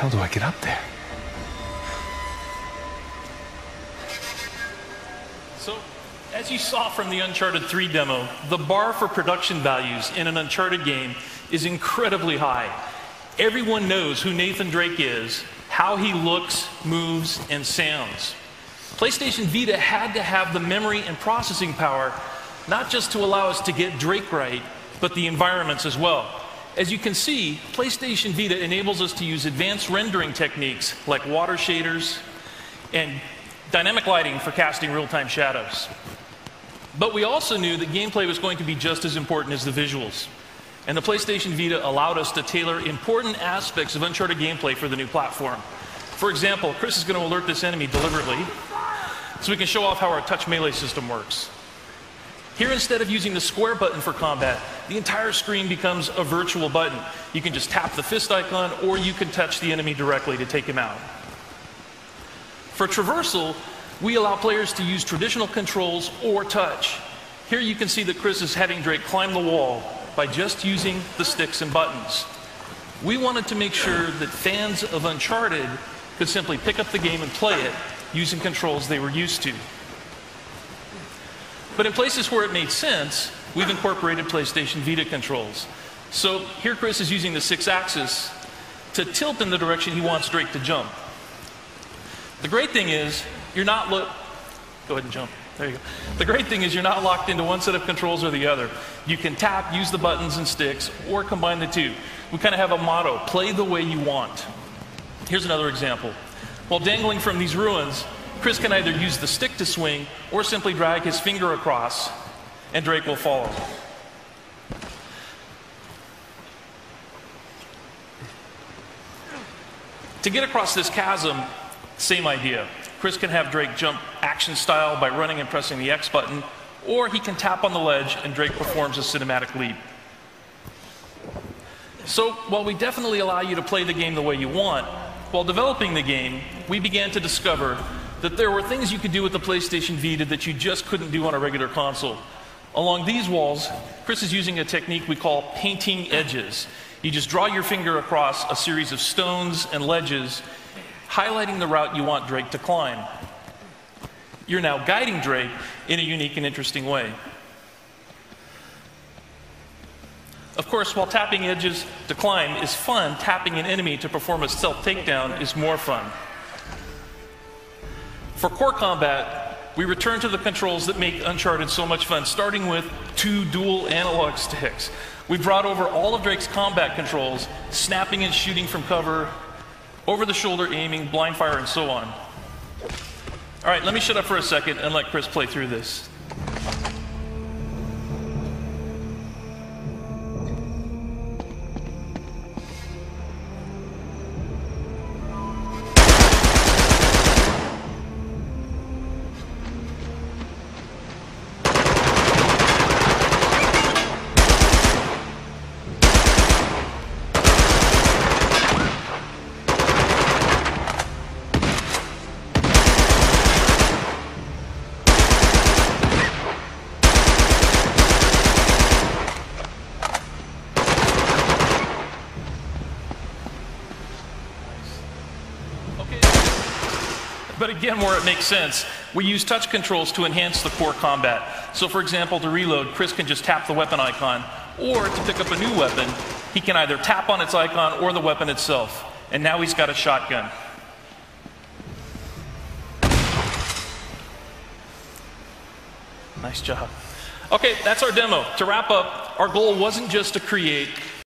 hell do I get up there? So, as you saw from the Uncharted 3 demo, the bar for production values in an Uncharted game is incredibly high. Everyone knows who Nathan Drake is, how he looks, moves, and sounds. PlayStation Vita had to have the memory and processing power, not just to allow us to get Drake right, but the environments as well. As you can see, PlayStation Vita enables us to use advanced rendering techniques like water shaders and dynamic lighting for casting real-time shadows. But we also knew that gameplay was going to be just as important as the visuals. And the PlayStation Vita allowed us to tailor important aspects of Uncharted gameplay for the new platform. For example, Chris is going to alert this enemy deliberately so we can show off how our touch melee system works. Here, instead of using the square button for combat, the entire screen becomes a virtual button. You can just tap the fist icon, or you can touch the enemy directly to take him out. For traversal, we allow players to use traditional controls or touch. Here you can see that Chris is having Drake climb the wall by just using the sticks and buttons. We wanted to make sure that fans of Uncharted could simply pick up the game and play it using controls they were used to. But in places where it made sense, we've incorporated PlayStation Vita controls. So here Chris is using the 6-axis to tilt in the direction he wants Drake to jump. The great thing is, you're not go ahead and jump. There you go. The great thing is you're not locked into one set of controls or the other. You can tap, use the buttons and sticks, or combine the two. We kind of have a motto, play the way you want. Here's another example. While dangling from these ruins, Chris can either use the stick to swing or simply drag his finger across, and Drake will follow. To get across this chasm, same idea. Chris can have Drake jump action style by running and pressing the X button, or he can tap on the ledge and Drake performs a cinematic leap. So while we definitely allow you to play the game the way you want, while developing the game, we began to discover that there were things you could do with the PlayStation Vita that you just couldn't do on a regular console. Along these walls, Chris is using a technique we call painting edges. You just draw your finger across a series of stones and ledges, highlighting the route you want Drake to climb. You're now guiding Drake in a unique and interesting way. Of course, while tapping edges to climb is fun, tapping an enemy to perform a stealth takedown is more fun. For core combat, we return to the controls that make Uncharted so much fun, starting with 2 dual analog sticks. We brought over all of Drake's combat controls, snapping and shooting from cover, over-the-shoulder aiming, blind fire, and so on. All right, let me shut up for a second and let Chris play through this. But again, where it makes sense, we use touch controls to enhance the core combat. So for example, to reload, Chris can just tap the weapon icon, or to pick up a new weapon, he can either tap on its icon or the weapon itself. And now he's got a shotgun. Nice job. Okay, that's our demo. To wrap up, our goal wasn't just to create